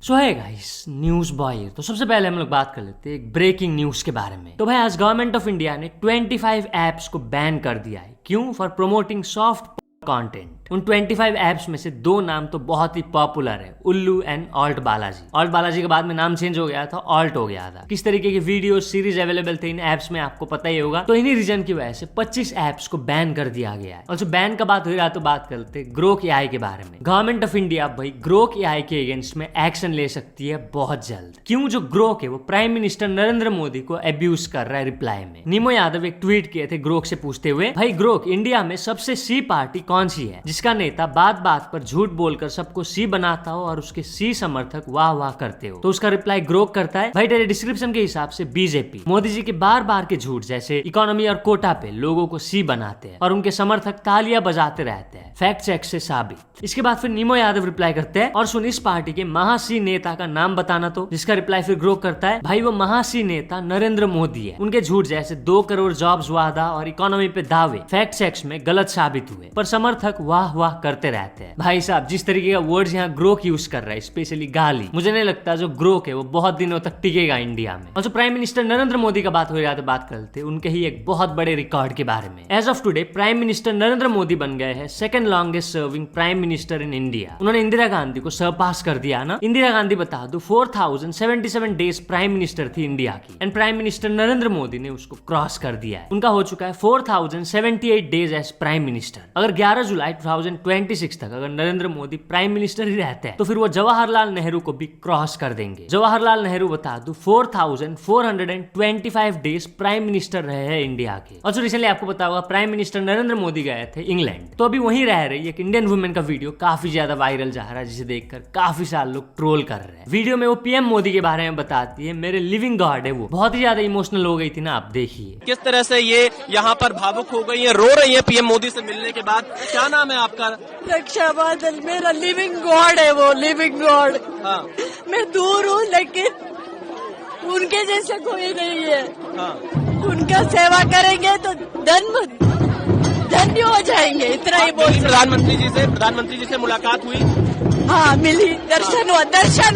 सो है guys, news boy. तो सबसे पहले हम लोग बात कर लेते हैं एक ब्रेकिंग न्यूज के बारे में। तो भाई आज गवर्नमेंट ऑफ इंडिया ने 25 एप्स को बैन कर दिया है। क्यों? For promoting soft content. उन 25 एप्स में से 2 नाम तो बहुत ही पॉपुलर है, उल्लू and alt Balaji. Alt Balaji के बाद में नाम चेंज हो गया था, ऑल्ट हो गया था। किस तरीके की वीडियो सीरीज अवेलेबल थे इन एप्स में आपको पता ही होगा। तो इन्हीं रीजन की वजह से 25 एप्स को बैन कर दिया गया है। और जो बैन का बात हो रहा है तो बात करते ग्रोक एआई के बारे में। गवर्नमेंट ऑफ इंडिया भाई ग्रोक एआई के अगेंस्ट में एक्शन ले सकती है बहुत जल्द। क्यों? जो ग्रोक है वो प्राइम मिनिस्टर नरेंद्र मोदी को अब्यूज कर रहा है रिप्लाई में। नीमो यादव एक ट्वीट किए थे ग्रोक से पूछते हुए, भाई ग्रोक, इंडिया में सबसे सी पार्टी कौन सी है जिसका नेता बात बात पर झूठ बोलकर सबको सी बनाता हो और उसके सी समर्थक वाह वाह करते हो? तो उसका रिप्लाई ग्रोक करता है, भाई तेरे डिस्क्रिप्शन के हिसाब से बीजेपी मोदी जी के बार बार के झूठ जैसे इकोनॉमी और कोटा पे लोगों को सी बनाते हैं और उनके समर्थक तालियां बजाते रहते हैं, फैक्ट चेक से साबित। इसके बाद फिर नीमो यादव रिप्लाई करते हैं, और सुन इस पार्टी के महासी नेता का नाम बताना तो। जिसका रिप्लाई फिर ग्रोक करता है, भाई वो महासी नेता नरेंद्र मोदी है। उनके झूठ जैसे 2 करोड़ जॉब्स वादा और इकोनॉमी पे दावे फैक्ट चेक्स में गलत साबित हुए, पर समर्थक वाह वाह करते रहते हैं। भाई साहब जिस तरीके का वर्ड्स यहाँ ग्रोक यूज कर रहा है, स्पेशली गाली, मुझे नहीं लगता जो ग्रोक है वो बहुत दिनों तक टिकेगा इंडिया में। और जो प्राइम मिनिस्टर नरेंद्र मोदी का बात हो रहा है तो बात करते हैं उनके ही एक बहुत बड़े रिकॉर्ड के बारे में। As of today prime minister Narendra Modi बन गए हैं second longest serving prime minister in India. उन्होंने इंदिरा गांधी को सरपास कर दिया ना। इंदिरा गांधी बता दो 4077 डेज प्राइम मिनिस्टर थी इंडिया की, and prime minister Narendra Modi ने उसको क्रॉस कर दिया है। उनका हो चुका है 4078 डेज एज प्राइम मिनिस्टर। अगर 11 जुलाई 2026 तक अगर नरेंद्र मोदी प्राइम मिनिस्टर ही रहते हैं तो फिर वो जवाहरलाल नेहरू को भी क्रॉस कर देंगे। जवाहरलाल नेहरू बता दो 4425 डेज प्राइम मिनिस्टर रहे हैं इंडिया के। और जो रिसेंटली आपको पता होगा प्राइम मिनिस्टर नरेंद्र मोदी गए थे इंग्लैंड, तो अभी वहीं रह रही एक इंडियन वुमेन का वीडियो काफी ज्यादा वायरल जा रहा है, जिसे देखकर काफी सारे लोग ट्रोल कर रहे हैं। वीडियो में वो पीएम मोदी के बारे में बताती है, मेरे लिविंग गॉड है। वो बहुत ही ज्यादा इमोशनल हो गई थी ना, आप देखिए किस तरह से ये यहाँ पर भावुक हो गई है, रो रही है पीएम मोदी से मिलने के बाद। क्या नाम है आपका? रक्षा बादल। मेरा लिविंग गॉड है वो, लिविंग गॉड। हाँ। मैं दूर हूँ लेकिन उनके जैसे कोई नहीं है। हाँ। उनका सेवा करेंगे तो धन्य हो जाएंगे, इतना ही बोल। प्रधानमंत्री जी से मुलाकात हुई? हाँ मिली, दर्शन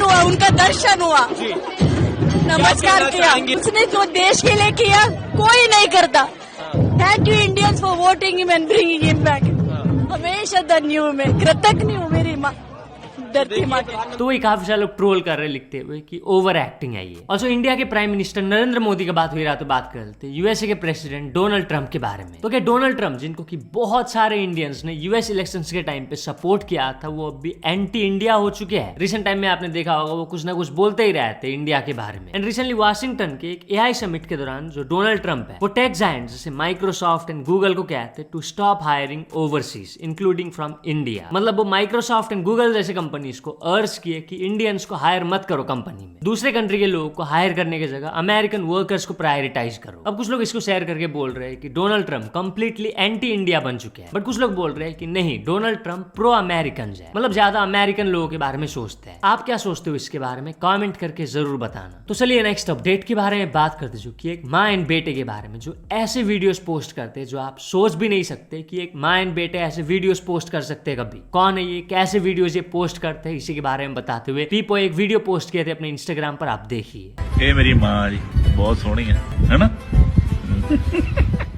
हुआ उनका दर्शन हुआ जी। नमस्कार किया। उसने जो देश के लिए किया कोई नहीं करता। Thank you Indians for voting him and bringing him back. हमेशा धन्य हूँ, मैं कृतज्ञ हूँ मेरी माँ धरती माँ के। तो वही काफी सारे लोग ट्रोल कर रहे लिखते हुए कि ओवर एक्टिंग है ये। और जो इंडिया के प्राइम मिनिस्टर नरेंद्र मोदी का बात हुई रहा तो बात करते यूएसए के प्रेसिडेंट डोनाल्ड ट्रंप के बारे में। तो क्या डोनाल्ड ट्रंप, जिनको कि बहुत सारे इंडियंस ने यूएस इलेक्शंस के टाइम पे सपोर्ट किया था, वो अभी एंटी इंडिया हो चुके हैं। रिसेंट टाइम में आपने देखा होगा वो कुछ ना कुछ बोलते ही रहते इंडिया के बारे में। एंड रिसेंटली वाशिंगटन के एक एआई समिट के दौरान जो डोनाल्ड ट्रंप है वो टेक जायंट्स जैसे माइक्रोसॉफ्ट एंड गूगल को कहते to stop hiring overseas including from India. मतलब वो माइक्रोसॉफ्ट एंड गूगल जैसे कंपनीज को अर्ज किए कि इंडियंस को हायर मत करो कंपनी में, दूसरे कंट्री के लोगों को हायर करने की जगह अमेरिकन वर्कर्स को प्रायोरिटाइज करो। अब कुछ लोग इसको शेयर करके बोल रहे हैं कि Donald Trump completely anti India बन चुके हैं, बट कुछ लोग बोल रहे हैं कि नहीं, डोनाल्ड ट्रंप प्रो अमेरिकन है, मतलब ज्यादा अमेरिकन लोगों के बारे में सोचते हैं। आप क्या सोचते हो इसके बारे में कमेंट करके जरूर बताना। तो चलिए नेक्स्ट अपडेट के बारे में बात करते जो कि एक माँ एंड बेटे के बारे में, जो ऐसे वीडियोस पोस्ट करते हैं जो आप सोच भी नहीं सकते कि एक माँ एंड बेटे ऐसे वीडियोस पोस्ट कर सकते हैं कभी। कौन है ये, कैसे वीडियोस ये पोस्ट करते हैं, इसी के बारे में बताते हुए पीपो एक वीडियो पोस्ट किए थे अपने इंस्टाग्राम पर, आप देखिए। ये मेरी माँ जी बहुत सोहनी है ना?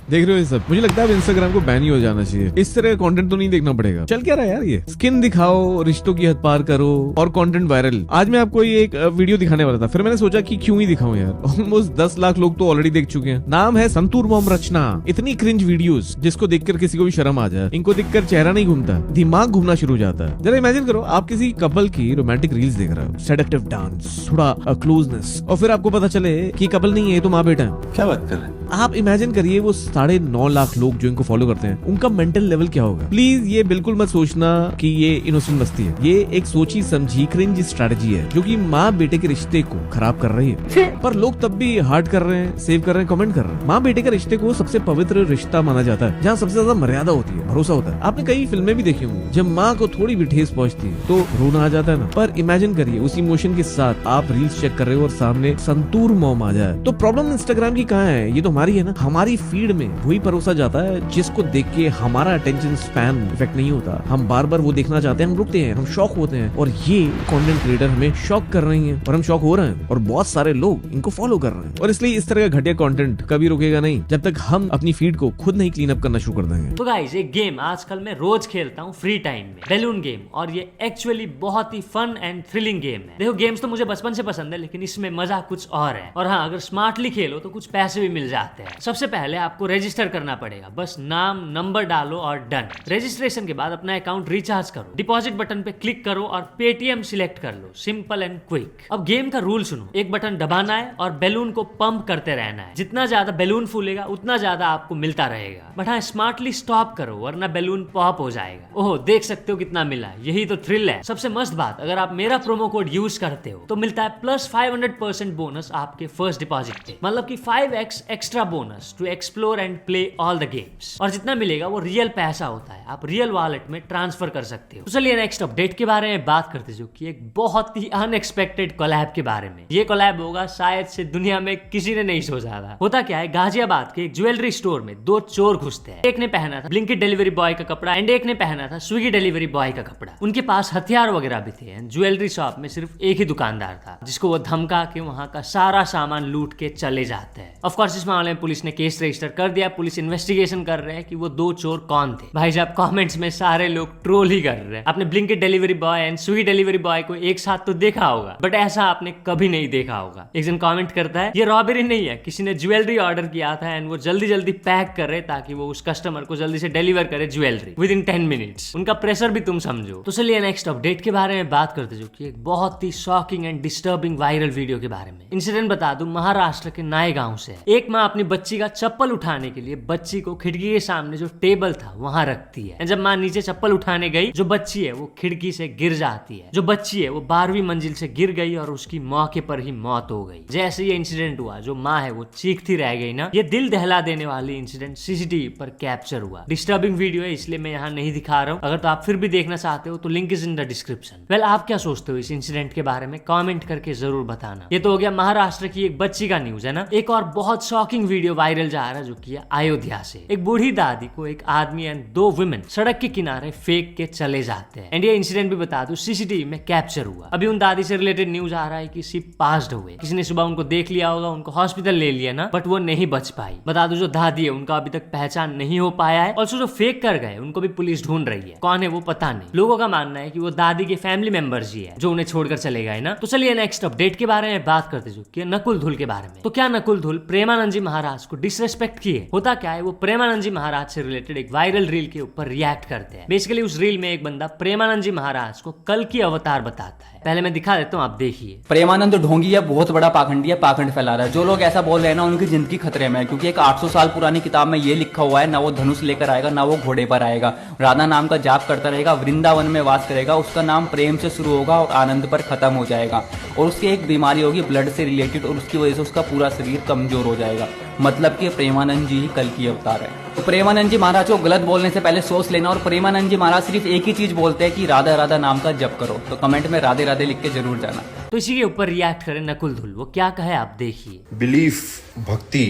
देख रहे हो ये सब? मुझे लगता है अब इंस्टाग्राम को बैन ही हो जाना चाहिए। इस तरह का कंटेंट तो नहीं देखना पड़ेगा। चल क्या रहा है यार, ये स्किन दिखाओ, रिश्तों की हद पार करो और कंटेंट वायरल। आज मैं आपको ये एक वीडियो दिखाने वाला था, फिर मैंने सोचा कि क्यों ही दिखाऊं यार। ऑलमोस्ट 10 लाख लोग तो ऑलरेडी देख चुके हैं। नाम है संतूर मॉम रचना। इतनी क्रिंज वीडियोस जिसको देखकर किसी को भी शर्म आ जाए। इनको देखकर चेहरा नहीं घूमता, दिमाग घूमना शुरू हो जाता है। जरा इमेजिन करो आप किसी कपल की रोमांटिक रील्स देख रहे हो, सेडक्टिव डांस, थोड़ा क्लोजनेस, और फिर आपको पता चले कि कपल नहीं है, तो माँ बेटा है। क्या बात कर रहे हैं आप? इमेजिन करिए वो 9.5 लाख लोग जो इनको फॉलो करते हैं, उनका मेंटल लेवल क्या होगा। प्लीज ये बिल्कुल मत सोचना कि ये इनोसेंट मस्ती है। ये एक सोची समझी क्रिंज स्ट्रेटजी है जो कि माँ बेटे के रिश्ते को खराब कर रही है। पर लोग तब भी हार्ट कर रहे हैं, सेव कर रहे हैं, कमेंट कर रहे हैं। माँ बेटे के रिश्ते को सबसे पवित्र रिश्ता माना जाता है, जहाँ सबसे ज्यादा मर्यादा होती है, भरोसा होता है। आपने कई फिल्में भी देखी होंगी, जब माँ को थोड़ी भी ठेस पहुंचती है तो रोना आ जाता है ना। पर इमेजिन करिए उस इमोशन के साथ आप रील्स चेक कर रहे हो और सामने संतूर मॉम आ जाए, तो प्रॉब्लम इंस्टाग्राम की कहाँ है? ये तो हमारे हमारी है ना, हमारी फीड में वही परोसा जाता है जिसको देख के हमारा अटेंशन स्पैन इफेक्ट नहीं होता। हम बार बार वो देखना चाहते हैं, हम रुकते हैं, हम शॉक होते हैं, और ये कंटेंट क्रिएटर हमें शॉक कर रही हैं और हम शॉक हो रहे हैं और बहुत सारे लोग इनको फॉलो कर रहे हैं। और इसलिए इस तरह का घटिया कंटेंट कभी रुकेगा नहीं जब तक हम अपनी फीड को खुद नहीं क्लीन अप करना शुरू कर देंगे। तो गाइस, एक गेम आजकल मैं रोज खेलता हूँ फ्री टाइम में, बैलून गेम, और ये एक्चुअली बहुत ही फन एंड थ्रिलिंग गेम है। देखो, गेम्स तो मुझे बचपन से पसंद है, लेकिन इसमें मजा कुछ और है। और हाँ, अगर स्मार्टली खेलो तो कुछ पैसे भी मिल जाते हैं। सबसे पहले आपको रजिस्टर करना पड़ेगा, बस नाम नंबर डालो और डन। रजिस्ट्रेशन के बाद अपना अकाउंट रिचार्ज करो, डिपॉजिट बटन पे क्लिक करो और पेटीएम सिलेक्ट कर लो, सिंपल एंड क्विक। अब गेम का रूल सुनो, एक बटन दबाना है और बैलून को पंप करते रहना है। जितना ज्यादा बैलून फूलेगा उतना ज्यादा आपको मिलता रहेगा, बट हाँ, स्मार्टली स्टॉप करो वरना बैलून पॉप हो जाएगा। ओह, देख सकते हो कितना मिला, यही तो थ्रिल है। सबसे मस्त बात, अगर आप मेरा प्रोमो कोड यूज करते हो तो मिलता है प्लस 500% बोनस आपके फर्स्ट डिपॉजिट पे, मतलब कि 5x extra bonus to explore and play all the games. और जितना मिलेगा वो रियल पैसा होता है, आप रियल वॉलेट में ट्रांसफर कर सकते हो। तो चलिए नेक्स्ट अपडेट के बारे में बात करते, जो कि एक बहुत ही अनएक्सपेक्टेड कोलैब के बारे में। ये कोलैब होगा शायद से दुनिया में किसी ने नहीं सोचा था। होता क्या है, गाजियाबाद के एक ज्वेलरी स्टोर में दो चोर घुसते हैं। एक ने पहना था ब्लिंकिट डिलीवरी बॉय का कपड़ा एंड एक ने पहना था स्विगी डिलीवरी बॉय का कपड़ा। उनके पास हथियार वगैरह भी थे। ज्वेलरी शॉप में सिर्फ एक ही दुकानदार था जिसको वो धमका के वहां का सारा सामान लूट के चले जाते हैं। ऑफ कोर्स इस मामले में पुलिस ने केस रजिस्टर कर दिया। पुलिस इन्वेस्टिगेशन कर रहे हैं कि वो दो चोर कौन थे। भाई साहब, कमेंट्स में सारे लोग ट्रोल ही कर रहे हैं। आपने Blinkit delivery boy and Swiggy delivery boy को एक साथ तो देखा होगा, बट ऐसा आपने कभी नहीं देखा होगा। एक जन कमेंट करता है, ये रॉबरी नहीं है, किसी ने ज्वेलरी ऑर्डर किया था एंड वो जल्दी जल्दी पैक कर रहे ताकि वो उस कस्टमर को जल्दी से डिलीवर करे ज्वेलरी विद इन 10 मिनट्स। उनका प्रेशर भी तुम समझो। तो चलिए नेक्स्ट अपडेट के बारे में बात करते, जो कि एक बहुत ही shocking and disturbing viral video के बारे में। इंसिडेंट बता दूं, महाराष्ट्र के नायगांव से है। एक माँ अपनी बच्ची का चप्पल उठाने के लिए बच्ची को खिड़की के सामने जो टेबल था वहां रखती है। जब माँ नीचे चप्पल उठाने गई, जो बच्ची है वो खिड़की से गिर जाती है। जो बच्ची है वो 12वीं मंजिल से गिर गई और उसकी मौके पर ही मौत हो गई। जैसे ये इंसिडेंट हुआ, जो माँ है वो चीखती रह गई ना। ये दिल दहला देने वाली इंसिडेंट सीसीटीवी पर कैप्चर हुआ। डिस्टर्बिंग वीडियो है, इसलिए मैं यहाँ नहीं दिखा रहा हूँ। अगर तो आप फिर भी देखना चाहते हो तो link is in the description. Well, आप क्या सोचते हो इस इंसिडेंट के बारे में? कमेंट करके जरूर बताना। ये तो हो गया महाराष्ट्र की एक बच्ची का न्यूज, है ना। एक और बहुत शॉकिंग वीडियो वायरल जा रहा है, जो कि है अयोध्या से। एक बूढ़ी दादी को एक आदमी एंड दो वुमेन सड़क के किनारे फेंक के चले जाते हैं। एंड ये इंसिडेंट भी बता दूं, सीसीटीवी में कैप्चर हुआ। अभी उन दादी से रिलेटेड न्यूज आ रहा है कि सी पास्ड हुए। किसी ने सुबह उनको देख लिया होगा, उनको हॉस्पिटल ले लिया ना, बट वो नहीं बच पाई। बता दूं, जो दादी है उनका अभी तक पहचान नहीं हो पाया है। ऑल्सो जो फेंक कर गए उनको भी पुलिस ढूंढ रही है। कौन है वो पता नहीं। लोगों का मानना है कि वो दादी के फैमिली मेंबर्स ही है जो उन्हें छोड़कर चले गए ना। तो चलिए नेक्स्ट अपडेट के बारे में बात करते, जो कि नकुल धुल के बारे में। तो क्या नकुल धुल प्रेमानंद जी महाराज को डिसरेस्पेक्ट किए? होता क्या है, वो प्रेमानंद जी महाराज से रिलेटेड एक वायरल रील के ऊपर रिएक्ट करते हैं। बेसिकली उस रील में एक बंदा प्रेमानंद जी महाराज को कल की अवतार बताता है। पहले मैं दिखा देता हूँ, आप देखिए। प्रेमानंद ढोंगी है, बहुत बड़ा पाखंडी है, पाखंड फैला रहा है। जो लोग ऐसा बोल रहे हैं ना, उनकी जिंदगी खतरे में है, क्योंकि एक 800 साल पुरानी किताब में ये लिखा हुआ है, ना वो धनुष लेकर आएगा ना वो घोड़े पर आएगा। राधा नाम का जाप करता रहेगा, वृंदावन में वास करेगा, उसका नाम प्रेम से शुरू होगा और आनंद पर खत्म हो जाएगा। और उसकी एक बीमारी होगी ब्लड से रिलेटेड, और उसकी वजह से उसका पूरा शरीर कमजोर हो जाएगा। मतलब कि प्रेमानंद जी ही कल की अवतार है। तो प्रेमानंद जी महाराज को गलत बोलने से पहले सोच लेना। और प्रेमानंद जी महाराज सिर्फ एक ही चीज बोलते हैं कि राधा राधा नाम का जप करो। तो कमेंट में राधे राधे लिख के जरूर जाना। तो इसी के ऊपर रिएक्ट करें नकुल धुल, वो क्या कहे आप देखिए। बिलीफ, भक्ति,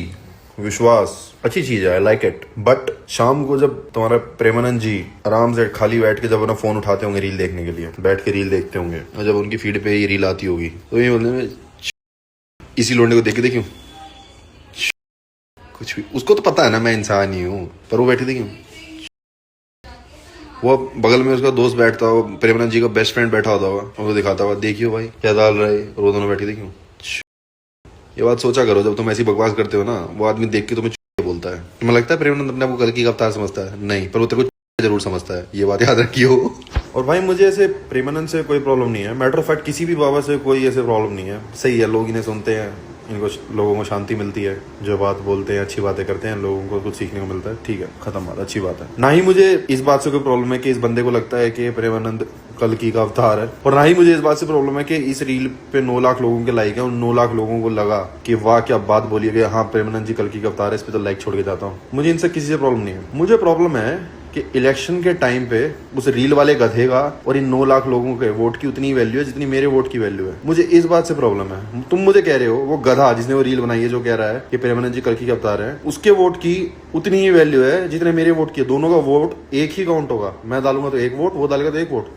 विश्वास अच्छी चीज है, आई लाइक इट। बट शाम को जब तुम्हारा प्रेमानंद जी आराम से खाली बैठ के जब अपना फोन उठाते होंगे रील देखने के लिए, बैठ के रील देखते होंगे, और जब उनकी फीड पे ये रील आती होगी तो ये बोलने में इसी लोंडे को देख के देखियो कुछ भी। उसको तो पता है ना मैं इंसान ही हूँ, पर वो बैठे थे क्यों? वो बगल में उसका दोस्त बैठता हो, प्रेमानंद जी का बेस्ट फ्रेंड बैठा होता होगा, उसको दिखाता हुआ देखियो भाई क्या डाल रहे, और वो दोनों बैठे थे क्यों? ये बात सोचा करो, जब तुम ऐसी बकवास करते हो ना, वो आदमी देख के तुम्हें बोलता है। तुम्हें लगता है प्रेमानंद अपने आपको कल की अवतार समझता है? नहीं, पर वो तेरे को जरूर समझता है, ये बात याद रखियो। और भाई मुझे ऐसे प्रेमानंद से कोई प्रॉब्लम नहीं है। मैटर ऑफ फैक्ट किसी भी बाबा से कोई ऐसे प्रॉब्लम नहीं है। सही है, लोग इन्हें सुनते हैं, इनको लोगों को शांति मिलती है, जो बात बोलते हैं अच्छी बातें करते हैं, लोगों को कुछ सीखने को मिलता है, ठीक है, खत्म बात, अच्छी बात है। ना ही मुझे इस बात से कोई प्रॉब्लम है कि इस बंदे को लगता है कि प्रेमानंद कल की का अवतार है, और ना ही मुझे इस बात से प्रॉब्लम है कि इस रील पे 9 लाख लोगों के लाइक है, उन 9 लाख लोगों को लगा कि वाह क्या बात बोली है, हाँ प्रेमानंद जी कल की का अवतार है, इस पे तो लाइक छोड़ के जाता हूँ। मुझे इनसे किसी से प्रॉब्लम नहीं है। मुझे प्रॉब्लम है कि इलेक्शन के टाइम पे उस रील वाले गधे का और इन 9 लाख लोगों के वोट की उतनी वैल्यू है जितनी मेरे वोट की वैल्यू है। मुझे इस बात से प्रॉब्लम है। तुम मुझे कह रहे हो वो गधा जिसने वो रील बनाई है, जो कह रहा है कि प्रेमानंद जी कल्कि के अवतार है, उसके वोट की उतनी ही वैल्यू है जितने मेरे वोट की है। दोनों का वोट एक ही काउंट होगा। मैं डालूंगा तो एक वोट, वो डालेगा तो एक वोट।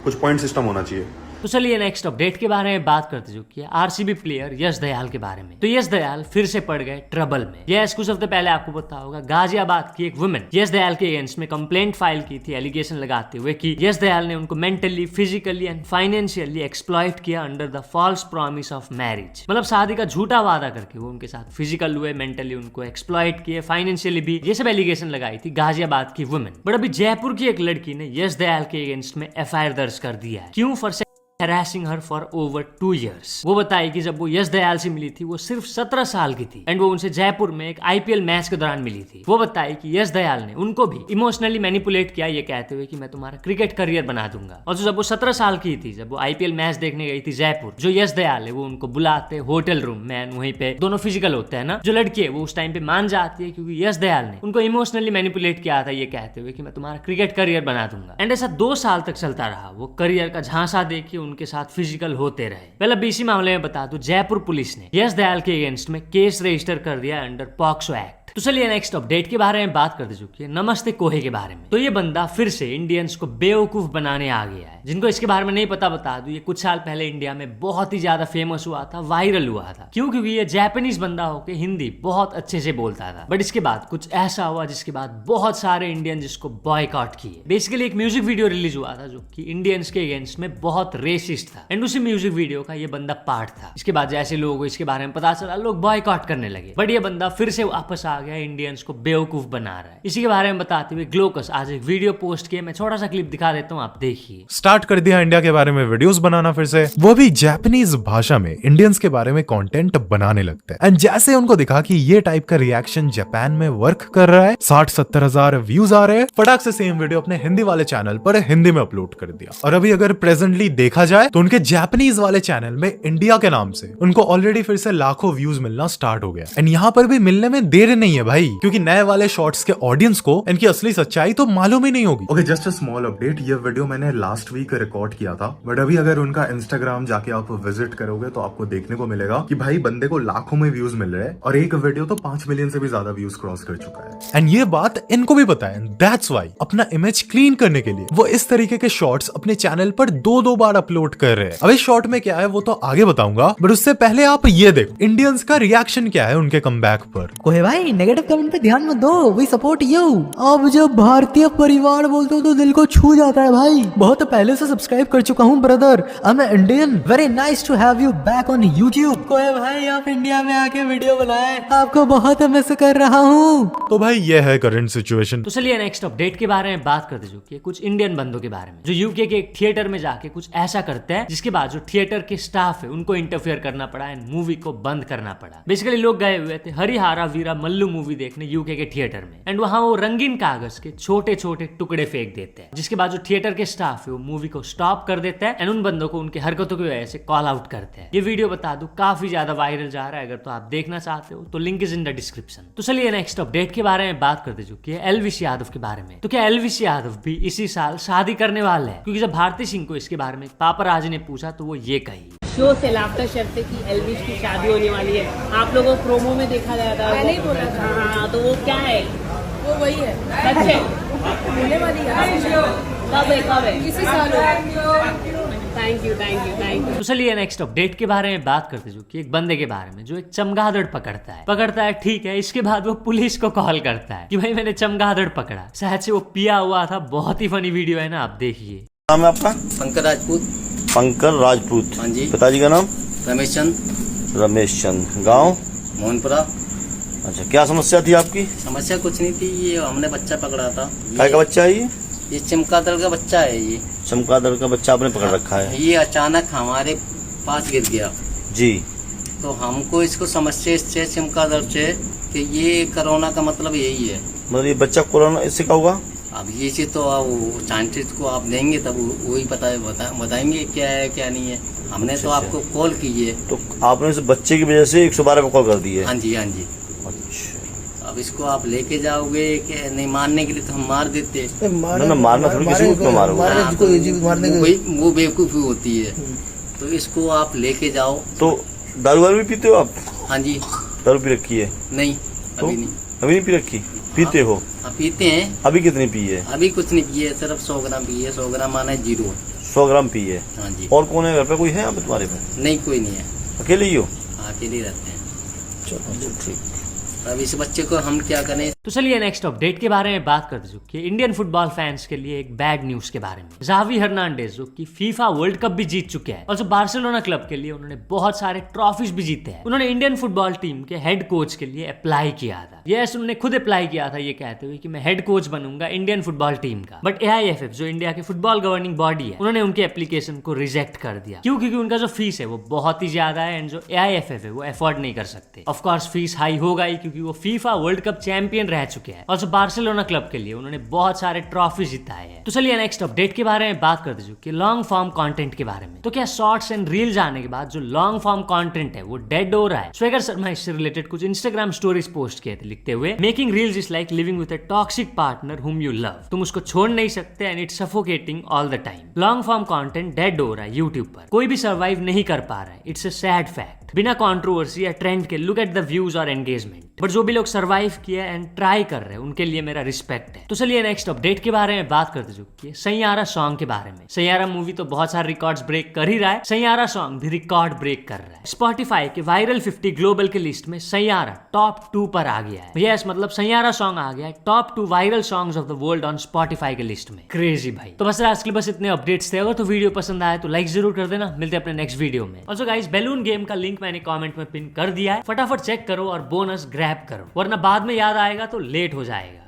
कुछ पॉइंट सिस्टम होना चाहिए। तो चलिए नेक्स्ट अपडेट के बारे में बात करते जो कि आरसीबी प्लेयर यश दयाल के बारे में। तो यश दयाल फिर से पड़ गए ट्रबल में। यस, कुछ हफ्ते पहले आपको पता होगा गाजियाबाद की एक वुमेन यश दयाल के अगेंस्ट में कंप्लेंट फाइल की थी, एलिगेशन लगाते हुए कि यश दयाल ने उनको mentally, physically and financially exploit किया under the false promise of marriage. मतलब शादी का झूठा वादा करके वो उनके साथ फिजिकल हुए, मेंटली उनको एक्सप्लॉइट किए, फाइनेंशियली भी। ये सब एलिगेशन लगाई थी गाजियाबाद की वुमेन। बट अभी जयपुर की एक लड़की ने यश दयाल के अगेंस्ट में FIR दर्ज कर दिया है। क्यों? For harassing her for over 2 years। वो बताई कि जब वो यश दयाल से मिली थी वो सिर्फ 17 साल की थी एंड वो उनसे जयपुर में एक IPL मैच के दौरान मिली थी। वो बताई कि यश दयाल ने उनको भी इमोशनली मैनिपुलेट किया, ये कहते हुए कि मैं तुम्हारा क्रिकेट करियर बना दूंगा। और जब वो 17 साल की थी, जब वो IPL मैच देखने गई थी जयपुर, जो यश दयाल है वो उनको बुलाते होटल रूम में, वहीं पे दोनों फिजिकल होते हैं ना। जो लड़की है वो उस टाइम पे मान जाती है क्योंकि यश दयाल ने उनको इमोशनली मैनिपुलेट किया था, ये कहते हुए कि मैं तुम्हारा क्रिकेट करियर बना दूंगा। एंड ऐसा 2 साल तक चलता रहा। वो करियर का झांसा देखिए उनके साथ फिजिकल होते रहे। पहले अब इसी मामले में बता दूं, जयपुर पुलिस ने यश दयाल के अगेंस्ट में केस रजिस्टर कर दिया अंडर पॉक्सो एक्ट। तो चलिए नेक्स्ट अपडेट के बारे में बात करते चुकी है नमस्ते कोहे के बारे में। तो ये बंदा फिर से इंडियंस को बेवकूफ बनाने आ गया है। जिनको इसके बारे में नहीं पता बता दूं, ये कुछ साल पहले इंडिया में बहुत ही ज्यादा फेमस हुआ था, वायरल हुआ था। क्यों? क्योंकि ये जापानीज बंदा होकर हिंदी बहुत अच्छे से बोलता था। बट इसके बाद कुछ ऐसा हुआ जिसके बाद बहुत सारे इंडियंस इसको बॉयकॉट किए। बेसिकली एक म्यूजिक वीडियो रिलीज हुआ था जो कि इंडियंस के अगेंस्ट में बहुत रेसिस्ट था एंड उसी म्यूजिक वीडियो का ये बंदा पार्ट था। इसके बाद जैसे लोगों को इसके बारे में पता चला, लोग बॉयकॉट करने लगे। बट ये बंदा फिर से वापस आ गया, इंडियंस को बेवकूफ बना रहा है। इसी के बारे में बताते हुए ग्लोकस आज एक वीडियो पोस्ट किए। मैं छोटा सा क्लिप दिखा देता हूँ, आप देखिए। स्टार्ट कर दिया इंडिया के बारे में वीडियोस बनाना फिर से, वो भी जापानीज भाषा में इंडियंस के बारे में कंटेंट बनाने लगते हैं। एंड जैसे उनको दिखा कि ये टाइप का रिएक्शन जापान में वर्क कर रहा है, 60-70 हजार व्यूज आ रहे हैं, फटाक से सेम वीडियो अपने हिंदी वाले चैनल पर हिंदी में अपलोड कर दिया। और अभी अगर प्रेजेंटली देखा जाए तो उनके जापानीज वाले चैनल में इंडिया के नाम से उनको ऑलरेडी फिर से लाखों व्यूज मिलना स्टार्ट हो गया। एंड यहाँ पर भी मिलने में देर नहीं है भाई, क्योंकि नए वाले शॉर्ट्स के ऑडियंस को इनकी असली सच्चाई तो मालूम ही नहीं होगी। Okay, just a small update, ये वीडियो मैंने लास्ट वीक रिकॉर्ड किया था, बट अभी अगर उनका इंस्टाग्राम जाके आप विजिट करोगे तो आपको देखने को मिलेगा कि भाई बंदे को लाखों में व्यूज मिल रहे हैं और एक वीडियो तो 5 मिलियन से भी ज्यादा व्यूज क्रॉस कर चुका है। एंड ये बात इनको भी पता है, दैट्स व्हाई अपना इमेज क्लीन करने के लिए वो इस तरीके के शॉर्ट्स अपने चैनल पर 2-2 बार अपलोड कर रहे हैं। अब इस शॉर्ट में क्या है वो तो आगे बताऊंगा, बट उससे पहले आप ये देखो इंडियंस का रिएक्शन क्या है उनके कमबैक पर। कोहे भाई नेगेटिव कमेंट पे ध्यान मत दो, वी सपोर्ट यू। अब जब भारतीय परिवार बोलते हो तो दिल को छू जाता है भाई। बहुत पहले से सब्सक्राइब कर चुका हूँ brother, I am Indian, very nice to have you back on YouTube. कोहे भाई आप इंडिया में आके वीडियो बनाए, आपको बहुत मिस कर रहा हूँ। तो भाई ये है करंट सिचुएशन। तो चलिए नेक्स्ट अपडेट के बारे में बात करते चुकी है कुछ इंडियन बंदों के बारे में जो यूके के एक थिएटर में जाके कुछ ऐसा करते हैं जिसके बाद जो थिएटर के स्टाफ है उनको इंटरफेयर करना पड़ा एंड मूवी को बंद करना पड़ा। बेसिकली लोग गए हुए थे हरिहारा वीरा मल्लू मूवी देखने यूके के थिएटर में एंड वहां वो रंगीन कागज के छोटे छोटे टुकड़े फेंक देते हैं, जिसके बाद जो थिएटर के स्टाफ है वो मूवी को स्टॉप कर देता है एंड उन बंदों को उनकी हरकतों की वजह से कॉल आउट करते हैं। ये वीडियो बता दूं काफी ज्यादा वायरल जा रहा है, अगर तो आप देखना चाहते हो तो link is in the description. तो चलिए नेक्स्ट अपडेट के बारे में बात करते चुकी है एलविश यादव के बारे में। तो क्या एलविश यादव भी इसी साल शादी करने वाले हैं? क्योंकि जब भारती सिंह को इसके बारे में पापराजी ने पूछा तो वो ये कही, शो से लाफ्टर शेफ से कि एलविश की शादी होने वाली है। आप लोगों को प्रोमो में देखा गया था, मैंने ही बोला था। हाँ, तो वो क्या है? वो वही है, सच है, होने वाली है। कब है? इसी साल। Thank you. तो चलिए नेक्स्ट अपडेट के बारे में बात करते जो कि एक बंदे के बारे में जो एक चमगादड़ पकड़ता है, ठीक है। इसके बाद वो पुलिस को कॉल करता है कि भाई मैंने चमगादड़ पकड़ा, शायद से वो पिया हुआ था। बहुत ही फनी वीडियो है ना, आप देखिए। नाम है आपका? पंकज राजपूत। हाँ जी। पिताजी का नाम? रमेश चंद। गाँव? मोहनपुरा। अच्छा, क्या समस्या थी आपकी? समस्या कुछ नहीं थी, ये हमने बच्चा पकड़ा था। काय का बच्चा है ये चमगादड़ का बच्चा है। ये चमगादड़ का बच्चा आपने पकड़ रखा है। ये अचानक हमारे पास गिर गया जी, तो हमको इसको समस्या इससे चमगादड़ से कि ये कोरोना का मतलब यही है। मतलब ये बच्चा कोरोना इससे क्या हुआ? अब ये चीज तो साइंटिस्ट को आप देंगे तब वही बताएंगे क्या है क्या नहीं है। हमने तो आपको कॉल की है। तो आपने इस बच्चे की वजह से 112 पे कॉल कर दी है? हाँ जी। अच्छा, अब इसको आप लेके जाओगे कि नहीं, मारने के लिए तो हम मार देते। ना मारना थोड़ी, किसी को क्यों मारोगे? वो बेवकूफ़ी होती है। तो इसको आप लेके जाओ। तो दारू भी पीते हो आप? हाँ जी। दारू पी रखी है? नहीं, तो? अभी नहीं। अभी नहीं पी रखी? पीते हो? पीते हैं। अभी कितनी पी है? अभी कुछ नहीं पिए, सिर्फ 100 ग्राम पी है। 100 ग्राम माना है 0। 100 ग्राम पी है? हाँ जी। और कौन है घर पे? कोई है यहाँ पे तुम्हारे पे? नहीं, कोई नहीं है। अकेले ही हो? अकेले रहते हैं। चलो ठीक। अब इस बच्चे को हम क्या करें? तो चलिए नेक्स्ट अपडेट के बारे में बात कर चुकी है। इंडियन फुटबॉल फैंस के लिए एक बैड न्यूज के बारे में। जावी हर्नांडेज जो कि फीफा वर्ल्ड कप भी जीत चुके हैं और जो बार्सिलोना क्लब के लिए उन्होंने बहुत सारे ट्रॉफीज भी जीते हैं। उन्होंने इंडियन फुटबॉल टीम के हेड कोच के लिए अप्लाई किया था। यस, उन्होंने खुद अप्लाई किया था ये कहते हुए कि मैं हेड कोच बनूंगा इंडियन फुटबॉल टीम का। बट AIFF जो इंडिया के फुटबॉल गवर्निंग बॉडी है, उन्होंने उनके एप्लीकेशन को रिजेक्ट कर दिया। क्यों? क्योंकि उनका जो फीस है वो बहुत ही ज्यादा है एंड जो AIFF है वो अफोर्ड नहीं कर सकते। ऑफकोर्स फीस हाई होगा ही, क्योंकि वो फीफा वर्ल्ड कप चैंपियन रह चुके हैं और जो बार्सिलोना क्लब के लिए उन्होंने बहुत सारे ट्रॉफी जिताए हैं। तो चलिए नेक्स्ट अपडेट के बारे में बात करते हैं, लॉन्ग फॉर्म कंटेंट के बारे में। तो क्या शॉर्ट्स एंड रील्स आने के बाद जो लॉन्ग फॉर्म कंटेंट है वो डेड हो रहा है? स्वेगर शर्मा इससे रिलेटेड कुछ इंस्टाग्राम स्टोरीज पोस्ट किए थे लिखते हुए, making reels is like living with a toxic partner whom you love. तुम उसको छोड़ नहीं सकते and it's suffocating all the time. Long form content dead हो रहा है यूट्यूब पर, कोई भी सर्वाइव नहीं कर पा रहा है। It's a sad fact. बिना कंट्रोवर्सी या ट्रेंड के लुक एट द व्यूज और एंगेजमेंट। बट जो भी लोग सर्वाइव किए एंड ट्राई कर रहे हैं उनके लिए मेरा रिस्पेक्ट है। तो चलिए नेक्स्ट अपडेट के बारे में बात करते चुकी है सैयारा सॉन्ग के बारे में। सैयारा मूवी तो बहुत सारे रिकॉर्ड्स ब्रेक कर ही रहा है, सैयारा सॉन्ग भी रिकॉर्ड ब्रेक कर रहा है। स्पॉटिफाई के वायरल 50 ग्लोबल के लिस्ट में सैयारा टॉप 2 पर आ गया है। यस, मतलब सैयारा सॉन्ग आ गया है top 2 viral songs of the world on Spotify के लिस्ट में। क्रेजी भाई। तो बस आज के लिए बस इतने अपडेट्स थे। अगर तो वीडियो पसंद आया तो लाइक जरूर कर देना। मिलते हैं अपने नेक्स्ट वीडियो में। ऑल्सो गाइस, बैलून गेम का लिंक मैंने कमेंट में पिन कर दिया है, फटाफट चेक करो और बोनस ग्रैब करो, वरना बाद में याद आएगा तो लेट हो जाएगा।